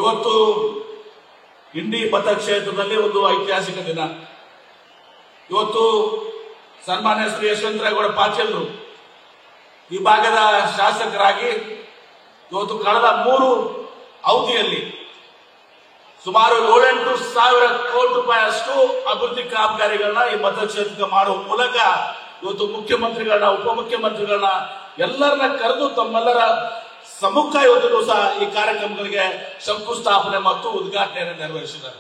ಇವತ್ತು ಇಂಡಿ ಮತಕ್ಷೇತ್ರದಲ್ಲಿ ಒಂದು ಐತಿಹಾಸಿಕ ದಿನ. ಇವತ್ತು ಸನ್ಮಾನ್ಯ ಶ್ರೀ ಯಶವಂತರಾಯಗೌಡ ಪಾಟೀಲರು ಈ ಭಾಗದ ಶಾಸಕರಾಗಿ ಇವತ್ತು ಕಳೆದ 3 ಅವಧಿಯಲ್ಲಿ ಸುಮಾರು 7-8 ಸಾವಿರ ಕೋಟಿ ರೂಪಾಯಿಯಷ್ಟು ಅಭಿವೃದ್ಧಿ ಕಾಮಗಾರಿಗಳನ್ನ ಈ ಮತಕ್ಷೇತ್ರಕ್ಕೆ ಮಾಡುವ ಮೂಲಕ ಇವತ್ತು ಮುಖ್ಯಮಂತ್ರಿಗಳನ್ನ, ಉಪಮುಖ್ಯಮಂತ್ರಿಗಳನ್ನ ಎಲ್ಲರನ್ನ ಕರೆದು ತಮ್ಮೆಲ್ಲರ ಸಮ್ಮುಖ ಇವತ್ತು ಸಹ ಈ ಕಾರ್ಯಕ್ರಮಗಳಿಗೆ ಶಂಕುಸ್ಥಾಪನೆ ಮತ್ತು ಉದ್ಘಾಟನೆಯನ್ನು ನೆರವೇರಿಸಿದ್ದಾರೆ.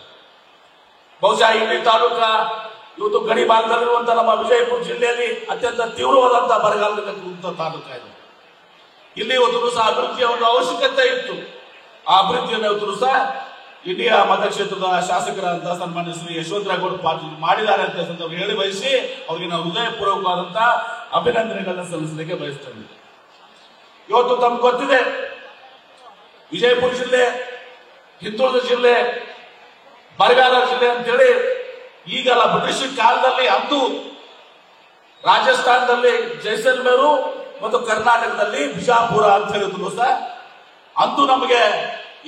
ಬಹುಶಃ ಇಲ್ಲಿ ತಾಲೂಕಾ ಇವತ್ತು ಗಡಿ ಭಾಗದಲ್ಲಿರುವಂತಹ ನಮ್ಮ ವಿಜಯಪುರ ಜಿಲ್ಲೆಯಲ್ಲಿ ಅತ್ಯಂತ ತೀವ್ರವಾದಂತಹ ಬರಗಾಲದಿಂದ ಕೂಡಿದ ತಾಲೂಕಾ ಇದು. ಇಲ್ಲಿ ಇವತ್ತು ಸಹ ಅಭಿವೃದ್ಧಿಯ ಒಂದು ಅವಶ್ಯಕತೆ ಇತ್ತು. ಆ ಅಭಿವೃದ್ಧಿಯನ್ನು ಇವತ್ತು ಸಹ ಇಂಡಿಯ ಮತಕ್ಷೇತ್ರದ ಶಾಸಕರಾದಂತಹ ಸನ್ಮಾನ್ಯ ಶ್ರೀ ಯಶವಂತರಾಯಗೌಡ ಪಾಟೀಲ್ ಮಾಡಿದ್ದಾರೆ ಅಂತ ಸಂದರ್ಭ ಹೇಳಿ ಬಯಸಿ ಅವರಿಗೆ ನಾವು ಹೃದಯಪೂರ್ವಕವಾದಂತಹ ಅಭಿನಂದನೆಗಳನ್ನ ಸಲ್ಲಿಸಲಿಕ್ಕೆ ಬಯಸ್ತೇವೆ. ಇವತ್ತು ತಮ್ಗೆ ಗೊತ್ತಿದೆ, ವಿಜಯಪುರ ಜಿಲ್ಲೆ ಹಿಂದುಳಿದ ಜಿಲ್ಲೆ, ಬರಗಾಲ ಜಿಲ್ಲೆ ಅಂತೇಳಿ ಈಗಲ್ಲ, ಬ್ರಿಟಿಷ್ ಕಾಲದಲ್ಲಿ ಅಂದು ರಾಜಸ್ಥಾನದಲ್ಲಿ ಜೈಸಲ್ಮೇರು ಮತ್ತು ಕರ್ನಾಟಕದಲ್ಲಿ ಬಿಜಾಪುರ ಅಂತ ಹೇಳಿದ್ರು ಸಹ ಅಂದು ನಮಗೆ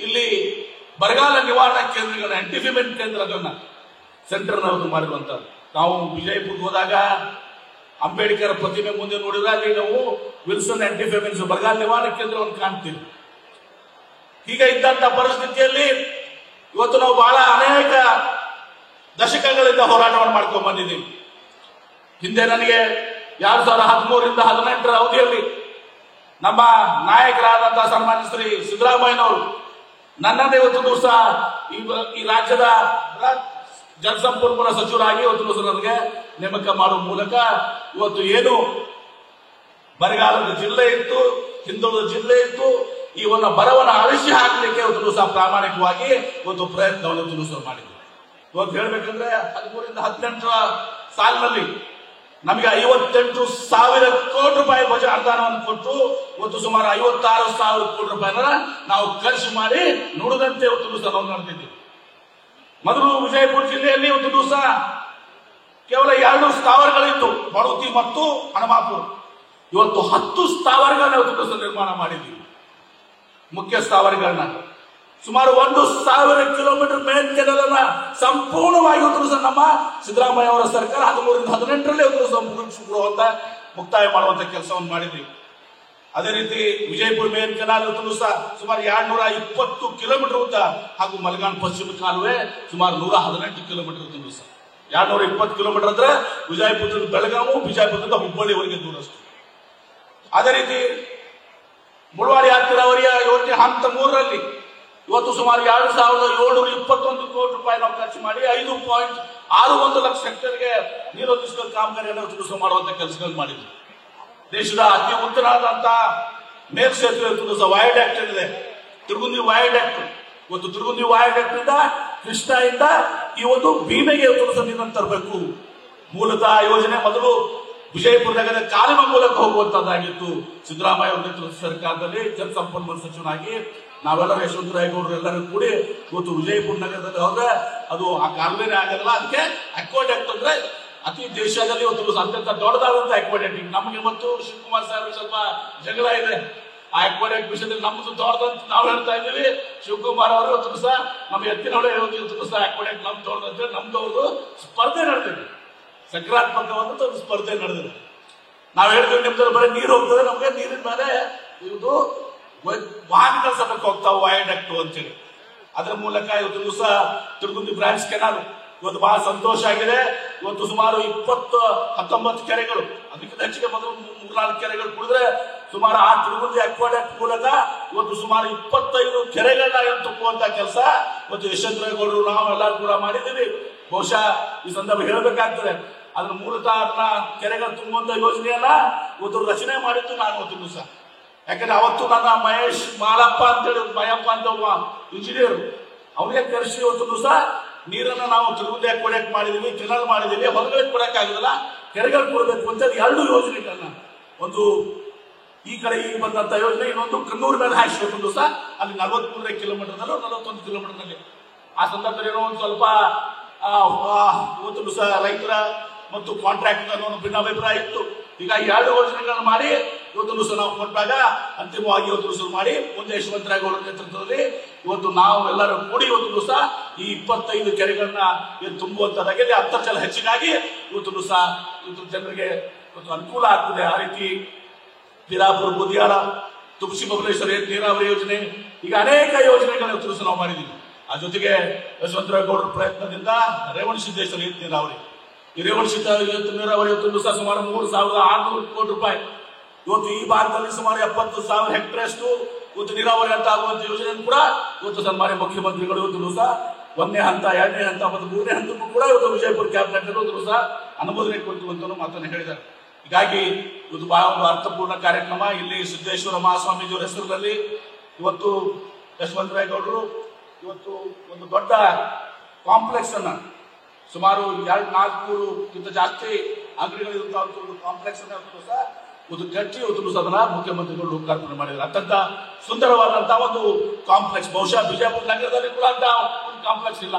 ಇಲ್ಲಿ ಬರಗಾಲ ನಿವಾರಣಾ ಕೇಂದ್ರಗಳನ್ನ, ಆಂಟಿಫಿಮೆಂಟ್ ಕೇಂದ್ರಗಳನ್ನ ಸೆಂಟರ್ ಮಾಡಿರುವಂತದ್ದು. ನಾವು ವಿಜಯಪುರ ಹೋದಾಗ ಅಂಬೇಡ್ಕರ್ ಪ್ರತಿಮೆ ಮುಂದೆ ನೋಡಿದ್ರೆ ಅಲ್ಲಿ ನಾವು ವಿಲ್ಸನ್ ಆಂಟಿಫಿಮೆಂಟ್ಸ್ ಬರಗಾಲ ನಿವಾರಣಾ ಕೇಂದ್ರವನ್ನು ಕಾಣ್ತೀವಿ. ಈಗ ಇದ್ದಂತ ಪರಿಸ್ಥಿತಿಯಲ್ಲಿ ಇವತ್ತು ನಾವು ಬಹಳ ಅನೇಕ ದಶಕಗಳಿಂದ ಹೋರಾಟವನ್ನು ಮಾಡ್ಕೊಂಡು ಬಂದಿದ್ದೀವಿ. ಹಿಂದೆ ನನಗೆ 2013ರಿಂದ 2018ರ ಅವಧಿಯಲ್ಲಿ ನಮ್ಮ ನಾಯಕರಾದಂತಹ ಸನ್ಮಾನ್ಯ ಶ್ರೀ ಸಿದ್ದರಾಮಯ್ಯನವರು ನನ್ನನ್ನೇ ಇವತ್ತು ದಿವಸ ಈ ರಾಜ್ಯದ ಜಲಸಂಪನ್ಮೂಲ ಸಚಿವರಾಗಿ ಇವತ್ತು ನನಗೆ ನೇಮಕ ಮಾಡುವ ಮೂಲಕ ಇವತ್ತು ಏನು ಬರಗಾಲದ ಜಿಲ್ಲೆ ಇತ್ತು, ಹಿಂದುಳಿದ ಜಿಲ್ಲೆ ಇತ್ತು, ಈ ಒಂದು ಬರವನ್ನ ಅಳಿಸಿ ಹಾಕಲಿಕ್ಕೆ ಇವತ್ತು ಸಹ ಪ್ರಾಮಾಣಿಕವಾಗಿ ಇವತ್ತು ಪ್ರಯತ್ನವನ್ನು ಮಾಡಿದ್ವಿ. ಇವತ್ತು ಹೇಳ್ಬೇಕಂದ್ರೆ 13ರಿಂದ 18ರ ಸಾಲಿನಲ್ಲಿ ನಮಗೆ 58,000 ಕೋಟಿ ರೂಪಾಯಿ ಬಜೆಟ್ ಅನುದಾನವನ್ನು ಕೊಟ್ಟು ಇವತ್ತು ಸುಮಾರು 56,000 ಕೋಟಿ ರೂಪಾಯಿನ ನಾವು ಖರ್ಚು ಮಾಡಿ ನುಡಿದಂತೆ ಇವತ್ತು ದಿವಸ ನಾವು ನಡೆದಿದ್ದೀವಿ. ಮೊದಲು ವಿಜಯಪುರ ಜಿಲ್ಲೆಯಲ್ಲಿ ಇವತ್ತು ದಿವಸ ಕೇವಲ 2 ಸ್ಥಾವರಗಳಿತ್ತು, ಬಡೌತಿ ಮತ್ತು ಹನುಮಾಪುರ. ಇವತ್ತು 10 ಸ್ಥಾವರಗಳನ್ನ ಇವತ್ತು ದಿವಸ ನಿರ್ಮಾಣ ಮಾಡಿದ್ದೀವಿ. ಮುಖ್ಯ ಸ್ಥಾವರಗಳನ್ನ ಸುಮಾರು 1,000 ಕಿಲೋಮೀಟರ್ ಮೇನ್ ಕೆನಲ್ ಅನ್ನ ಸಂಪೂರ್ಣವಾಗಿ ಇವತ್ತು ನಮ್ಮ ಸಿದ್ದರಾಮಯ್ಯ ಅವರ ಸರ್ಕಾರ 13ರಿಂದ 18ರಲ್ಲಿ ಇವತ್ತು ಸಂಪೂರ್ಣ ಮುಕ್ತಾಯ ಮಾಡುವಂತ ಕೆಲಸವನ್ನು ಮಾಡಿದ್ದೀವಿ. ಅದೇ ರೀತಿ ವಿಜಯಪುರ ಮೇನ್ ಕೆನಾಲ್ ಇವತ್ತು ಸಹ ಸುಮಾರು 220 ಕಿಲೋಮೀಟರ್ ಉದ್ದ ಹಾಗೂ ಮಲಗಾನ್ ಪಶ್ಚಿಮ ಕಾಲುವೆ ಸುಮಾರು 118 ಕಿಲೋಮೀಟರ್ ಇತ್ತು ಸಹ. 220 ಕಿಲೋಮೀಟರ್ ಅಂದ್ರೆ ವಿಜಯಪುರದಿಂದ ಬೆಳಗಾವಿ, ಬಿಜಾಪುರದಿಂದ ಹುಬ್ಬಳ್ಳಿವರೆಗೆ ದೂರಷ್ಟು. ಅದೇ ರೀತಿ ಮುಳವಾಡಿ ನೀರಾವರಿಯ ಯೋಜನೆ ಹಂತ 3ರಲ್ಲಿ ಇವತ್ತು ಸುಮಾರು 2,721 ಕೋಟಿ ರೂಪಾಯಿ ನಾವು ಖರ್ಚು ಮಾಡಿ 5.61 ಲಕ್ಷ ಹೆಕ್ಟೇರ್ಗೆ ನೀರೊದಗಿಸುವ ಕಾಮಗಾರಿಯನ್ನು ಇವತ್ತು ಮಾಡುವಂತ ಕೆಲಸಗಳು ಮಾಡಿದ್ವಿ. ದೇಶದ ಅತಿ ಉತ್ತರವಾದಂತಹ ಮೇಲ್ಸೇತುವೆ ಇವತ್ತು ವಯಾಡಕ್ಟ್ ಇದೆ, ತಿರುಗುಂದಿ ವಯಾಡಕ್ಟ್. ಇವತ್ತು ತಿರುಗುಂದಿ ವಯಾಡಕ್ಟ್ ಇಂದ ಕೃಷ್ಣದಿಂದ ಈ ಒಂದು ಭೀಮೆಗೆ ಇವತ್ತು ನೀರನ್ನು ತರಬೇಕು. ಮೂಲತಃ ಯೋಜನೆ ಮೊದಲು ವಿಜಯಪುರ ನಗರದ ಕಾಲುವೆ ಮೂಲಕ ಹೋಗುವಂತದ್ದಾಗಿತ್ತು. ಸಿದ್ದರಾಮಯ್ಯ ಅವರ ನೇತೃತ್ವದ ಸರ್ಕಾರದಲ್ಲಿ ಜಲಸಂಪನ್ಮೂಲ ಸಚಿವನಾಗಿ ನಾವೆಲ್ಲರೂ ಯಶವಂತರಾಯಗೌಡರು ಎಲ್ಲರೂ ಕೂಡಿ ಇವತ್ತು ವಿಜಯಪುರ ನಗರದಲ್ಲಿ ಹೋದ್ರೆ ಅದು ಆ ಕಾಲುವೆನೇ ಆಗೋದಿಲ್ಲ. ಅದಕ್ಕೆ ಅಕ್ವಾಡಕ್ಟ್ ಅಂದ್ರೆ ಅತಿ ದೇಶದಲ್ಲಿ ಇವತ್ತು ಅತ್ಯಂತ ದೊಡ್ಡದಾದಂತ ಅಕ್ವಾಡಕ್ಟ್. ನಮಗೆ ಮತ್ತು ಶಿವಕುಮಾರ್ ಸಾಹೇಬ್ ಸ್ವಲ್ಪ ಜಗಳ ಇದೆ ಆ ಅಕ್ವಾಡಕ್ಟ್ ವಿಷಯದಲ್ಲಿ. ನಮ್ದು ದೊಡ್ಡದಂತ ನಾವು ಹೇಳ್ತಾ ಇದ್ದೀವಿ, ಶಿವಕುಮಾರ್ ಅವರು ಇವತ್ತು ಸಹ ನಮ್ಮ ಎತ್ತಿನೊಳೆ ಇವತ್ತು ಸಹ ಅಕ್ವಾಡಕ್ಟ್ ನಮ್ ದೊಡ್ಡದಂತೆ ನಮ್ದು ಅವ್ರದ್ದು ಸ್ಪರ್ಧೆ ನಡೆದಿದೆ, ಸಕಾರಾತ್ಮಕವಾದಂತ ಒಂದು ಸ್ಪರ್ಧೆ ನಡೆದಿದೆ. ನಾವು ಹೇಳ್ತೀವಿ ನಿಮ್ದಲ್ಲಿ ಬರೀ ನೀರು ಹೋಗ್ತದೆ, ನಮ್ಗೆ ನೀರಿನ ಮೇಲೆ ಇದು ವಾಹನಗಳ ಸಭಕ್ಕೆ ಹೋಗ್ತಾವೆ ವಯಾಡಕ್ಟ್ ಅಂತೇಳಿ. ಅದರ ಮೂಲಕ ಇವತ್ತು ದಿವಸ ತಿರುಗುಂದಿ ಬ್ರಾಂಚ್ ಕೆನಾಲ್ ಇವತ್ತು ಬಹಳ ಸಂತೋಷ ಆಗಿದೆ. ಇವತ್ತು ಸುಮಾರು 19 ಕೆರೆಗಳು, ಅದಕ್ಕಿಂತ ಹೆಚ್ಚಿಗೆ ಮೊದಲು 3-4 ಕೆರೆಗಳು ಕುಡಿದ್ರೆ ಸುಮಾರು ಆ ತಿರುಗುಂದಿ ಅಕ್ವಾಡಕ್ಟ್ ಮೂಲಕ ಇವತ್ತು ಸುಮಾರು 25 ಕೆರೆಗಳನ್ನ ತುಂಬುವಂತ ಕೆಲಸ ಇವತ್ತು ಯಶವಂತರಾಯಗೌಡರು ನಾವೆಲ್ಲರೂ ಕೂಡ ಮಾಡಿದ್ದೀವಿ. ಬಹುಶಃ ಈ ಸಂದರ್ಭ ಹೇಳಬೇಕಾಗ್ತದೆ, ಅದ್ರ ಮೂಲತಃ ಅದನ್ನ ಕೆರೆಗಳು ತುಂಬುವಂತ ಯೋಜನೆಯನ್ನ ಇವತ್ತು ರಚನೆ ಮಾಡಿದ್ದು ನಾನು ಇವತ್ತು ದಿವಸ. ಯಾಕಂದ್ರೆ ಅವತ್ತು ನನ್ನ ಮಹೇಶ್ ಮಾಳಪ್ಪ ಅಂತೇಳಿ ಮಯಪ್ಪ ಅಂತ ಒಬ್ಬ ಇಂಜಿನಿಯರ್, ಅವ್ರಿಗೆ ಕರೆಸಿ ಇವತ್ತು ದಿವಸ ನೀರನ್ನ ನಾವು ತಿರುಗುಂದಿ ಅಕ್ವಾಡಕ್ಟ್ ಮಾಡಿದೀವಿ, ಕೆನಾಲ್ ಮಾಡಿದೀವಿ, ಹೊರಗಡೆ ಕೊಡಕ್ಕಾಗಿಲ್ಲ, ಕೆರೆಗಳು ಕೊಡಬೇಕು ಅಂತ 2 ಯೋಜನೆಗಳನ್ನ, ಒಂದು ಈ ಕಡೆ ಈಗ ಬಂದಂತ ಯೋಜನೆ, ಇನ್ನೊಂದು ಕಣ್ಣೂರ್ ಮೇಲೆ ಹಾಕಿಸ್ಬೇಕು ದಿವಸ ಅಲ್ಲಿ 43 ಕಿಲೋಮೀಟರ್ನಲ್ಲೂ 41 ಕಿಲೋಮೀಟರ್ನಲ್ಲಿ. ಆ ಸಂದರ್ಭದಲ್ಲಿ ಏನೋ ಒಂದು ಸ್ವಲ್ಪ ಇವತ್ತು ದಿವಸ ರೈತರ ಮತ್ತು ಕಾಂಟ್ರಾಕ್ಟರ್ ಅನ್ನೋ ಭಿನ್ನಾಭಿಪ್ರಾಯ ಇತ್ತು. ಈಗ 2 ಯೋಜನೆಗಳನ್ನು ಮಾಡಿ ಇವತ್ತು ಸಹ ನಾವು ಕೊಟ್ಟಾಗ ಅಂತಿಮವಾಗಿ ಇವತ್ತು ಶುರು ಮಾಡಿ ಮುಂದೆ ಯಶವಂತರಾಯಗೌಡರ ನೇತೃತ್ವದಲ್ಲಿ ಇವತ್ತು ನಾವು ಎಲ್ಲರೂ ಕೂಡಿ ಇವತ್ತು ಸಹ ಈ 25 ಕೆರೆಗಳನ್ನ ತುಂಬುವಂತದ್ದಾಗಿದೆ. ಅಂತರ್ಜಲ ಹೆಚ್ಚಿಗಾಗಿ ಇವತ್ತು ಸಹ ಇವತ್ತು ಜನರಿಗೆ ಇವತ್ತು ಅನುಕೂಲ ಆಗ್ತದೆ. ಆ ರೀತಿ ಹಿರಾಪುರ ಬುದಿಯಾಳ ತುಳಸಿ ಬಬಲೇಶ್ವರ ನೀರಾವರಿ ಯೋಜನೆ, ಈಗ ಅನೇಕ ಯೋಜನೆಗಳನ್ನ ಇವತ್ತು ಸಹ ನಾವು ಮಾಡಿದ್ದೀವಿ. ಆ ಜೊತೆಗೆ ಯಶವಂತರಾಯಗೌಡರ ಪ್ರಯತ್ನದಿಂದ ರೇವಣಸಿದ್ದೇಶ್ವರ ನೀರಾವರಿ, ಈ ರೇವಣಸಿದ್ದ ನೀರಾವರಿ ಇವತ್ತು ಸಹ ಸುಮಾರು 3,600 ಕೋಟಿ ರೂಪಾಯಿ ಇವತ್ತು ಈ ಭಾಗದಲ್ಲಿ ಸುಮಾರು 70,000 ಹೆಕ್ಟೇರ್ಷ್ಟು ಇವತ್ತು ನೀರಾವರಿ ಅಂತ ಆಗುವಂತ ಯೋಜನೆ ಕೂಡ ಇವತ್ತು ಸನ್ಮಾನ್ಯ ಮುಖ್ಯಮಂತ್ರಿಗಳು ಇವತ್ತು ಸಹ 1ನೇ ಹಂತ 2ನೇ ಹಂತ ಮತ್ತು 3ನೇ ಹಂತಕ್ಕೂ ಕೂಡ ಇವತ್ತು ವಿಜಯಪುರ ಕ್ಯಾಬಿನೆಟ್ ಇವತ್ತು ಸಹ ಅನುಮೋದನೆ ಕೊಟ್ಟು ಅಂತ ಮಾತನ್ನು ಹೇಳಿದ್ದಾರೆ. ಹೀಗಾಗಿ ಇದು ಬಹಳ ಒಂದು ಅರ್ಥಪೂರ್ಣ ಕಾರ್ಯಕ್ರಮ. ಇಲ್ಲಿ ಸಿದ್ದೇಶ್ವರ ಮಹಾಸ್ವಾಮೀಜಿಯವರ ಹೆಸರಿನಲ್ಲಿ ಇವತ್ತು ಯಶವಂತರಾಯಗೌಡರು ಇವತ್ತು ಒಂದು ದೊಡ್ಡ ಕಾಂಪ್ಲೆಕ್ಸ್ ಅನ್ನ ಸುಮಾರು 200-400ಕ್ಕಿಂತ ಜಾಸ್ತಿ ಅಂಗಡಿಗಳಿರುವಂತಹ ಒಂದು ಕಾಂಪ್ಲೆಕ್ಸ್ ಅನ್ನ ಸಹ ಒಂದು ಕಟ್ಟಿ ಇವತ್ತು ಸದನ ಮುಖ್ಯಮಂತ್ರಿಗಳು ಲೋಕಾರ್ಪಣೆ ಮಾಡಿದ್ದಾರೆ. ಅತ್ಯಂತ ಸುಂದರವಾದಂತಹ ಒಂದು ಕಾಂಪ್ಲೆಕ್ಸ್. ಬಹುಶಃ ಬಿಜಾಪುರ ನಗರದಲ್ಲಿ ಕೂಡ ಅಂತ ಒಂದು ಕಾಂಪ್ಲೆಕ್ಸ್ ಇಲ್ಲ.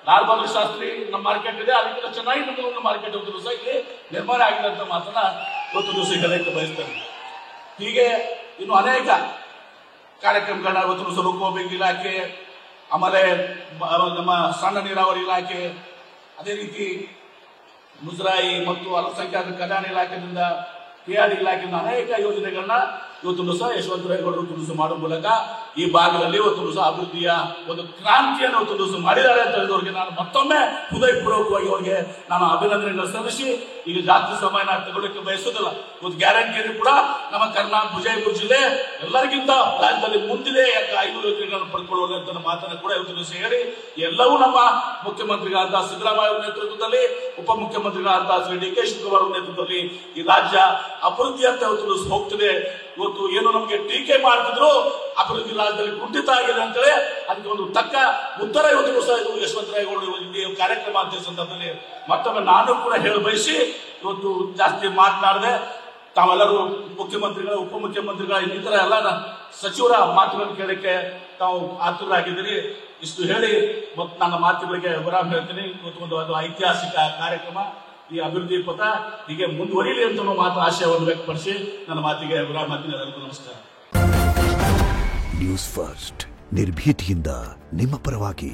ಲಾಲ್ ಬಹದ್ದೂರ್ ಶಾಸ್ತ್ರಿ ನಮ್ಮ ಮಾರ್ಕೆಟ್ ಇದೆ, ಅದಕ್ಕಿಂತ ಚೆನ್ನಾಗಿ ನಮ್ಮ ಮಾರ್ಕೆಟ್ ಇವತ್ತು ಸಹ ಇಲ್ಲಿ ನಿರ್ಮಾಣ ಆಗಿದೆ ಅಂತ ಮಾತನ್ನ ಇವತ್ತು ದಿವಸ ಹೇಳಕ್ಕೆ ಬಯಸ್ತೇನೆ. ಹೀಗೆ ಇನ್ನು ಅನೇಕ ಕಾರ್ಯಕ್ರಮಗಳನ್ನ ಇವತ್ತು ಸಹ ಲೋಕೋಪಯೋಗಿ ಇಲಾಖೆ, ಆಮೇಲೆ ನಮ್ಮ ಸಣ್ಣ ನೀರಾವರಿ ಇಲಾಖೆ, ಅದೇ ರೀತಿ ಮುಜರಾಯಿ ಮತ್ತು ಅಲ್ಪಸಂಖ್ಯಾತ ಕಲ್ಯಾಣ ಇಲಾಖೆಯಿಂದ PRD ಇಲಾಖೆಯಿಂದ ಅನೇಕ ಯೋಜನೆಗಳನ್ನ ಇವತ್ತು ಸಹ ಯಶವಂತರಾಯಗೌಡರು ಮಾಡುವ ಮೂಲಕ ಈ ಭಾಗದಲ್ಲಿ ಇವತ್ತು ಸಹ ಅಭಿವೃದ್ಧಿಯ ಒಂದು ಕ್ರಾಂತಿಯನ್ನು ಇವತ್ತು ಸಹ ಮಾಡಿದ್ದಾರೆ ಅಂತ ಹೇಳಿದವರಿಗೆ ನಾನು ಮತ್ತೊಮ್ಮೆ ಹೃದಯಪೂರ್ವಕವಾಗಿ ಅವರಿಗೆ ನಾನು ಅಭಿನಂದನೆಗಳನ್ನು ಸಲ್ಲಿಸಿ ಈಗ ಜಾಸ್ತಿ ಸಮಯನ ತಗೊಳ್ಳಕ್ಕೆ ಬಯಸುವುದಿಲ್ಲ. ಇವತ್ತು ಗ್ಯಾರಂಟಿಯಲ್ಲಿ ಕೂಡ ನಮ್ಮ ಕರ್ನಾಟಕ ವಿಜಯಪುರ ಜಿಲ್ಲೆ ಎಲ್ಲರಿಗಿಂತ ರಾಜ್ಯದಲ್ಲಿ ಮುಂದಿದೆ. 5 ಯೋಜನೆಗಳನ್ನು ಪಡ್ಕೊಳ್ಳುವುದು ಅಂತ ಮಾತನ್ನು ಕೂಡ ಇವತ್ತು ದಿವಸ ಹೇಳಿ ಎಲ್ಲವೂ ನಮ್ಮ ಮುಖ್ಯಮಂತ್ರಿಗಳಾದ ಸಿದ್ದರಾಮಯ್ಯ ಅವರ ನೇತೃತ್ವದಲ್ಲಿ, ಉಪಮುಖ್ಯಮಂತ್ರಿಗಳಾದ ಶ್ರೀ DK ಶಿವಕುಮಾರ್ ಅವರ ನೇತೃತ್ವದಲ್ಲಿ ಈ ರಾಜ್ಯ ಅಭಿವೃದ್ಧಿ ಅಂತ ಇವತ್ತು ಹೋಗ್ತಿದೆ. ಇವತ್ತು ಏನು ನಮಗೆ ಟೀಕೆ ಮಾಡ್ತಿದ್ರು ಅಭಿವೃದ್ಧಿ ರಾಜ್ಯದಲ್ಲಿ ಕುಂಠಿತ ಆಗಿದೆ ಅಂತೇಳಿ ಅದಕ್ಕೆ ಒಂದು ತಕ್ಕ ಉತ್ತರ ಇವತ್ತು ಸಹ ಯಶವಂತರಾಯಗೌಡರು ಕಾರ್ಯಕ್ರಮ ಅಂತ ಸಂದರ್ಭದಲ್ಲಿ ಮತ್ತೊಮ್ಮೆ ನಾನು ಕೂಡ ಹೇಳ ಬಯಸಿ ಇವತ್ತು ಜಾಸ್ತಿ ಮಾತನಾಡದೆ ತಾವೆಲ್ಲರೂ ಮುಖ್ಯಮಂತ್ರಿಗಳ ಉಪಮುಖ್ಯಮಂತ್ರಿಗಳ ಇನ್ನಿತರ ಎಲ್ಲ ಸಚಿವರ ಮಾತುಗಳನ್ನು ಕೇಳಕ್ಕೆ ತಾವು ಆತುರರಾಗಿದ್ದೀರಿ. ಇಷ್ಟು ಹೇಳಿ ಮತ್ತು ನನ್ನ ಮಾತುಗಳಿಗೆ ವಿರಾಮ ಹೇಳ್ತೀನಿ. ಇವತ್ತು ಒಂದು ಐತಿಹಾಸಿಕ ಕಾರ್ಯಕ್ರಮ, ಈ ಅಭಿವೃದ್ಧಿ ಪಥ ಹೀಗೆ ಮುಂದುವರಿಯಲಿ ಅಂತ ಮಾತು ಆಶಯವನ್ನು ವ್ಯಕ್ತಪಡಿಸಿ ನನ್ನ ಮಾತಿಗೆ ವಿರಾಮ ಮಾಡ್ತೀನಿ. ಎಲ್ಲರಿಗೂ ನಮಸ್ಕಾರ. ನ್ಯೂಸ್ ಫಸ್ಟ್ ನಿರ್ಭೀತಿಯಿಂದ ನಿಮ್ಮ ಪರವಾಗಿ.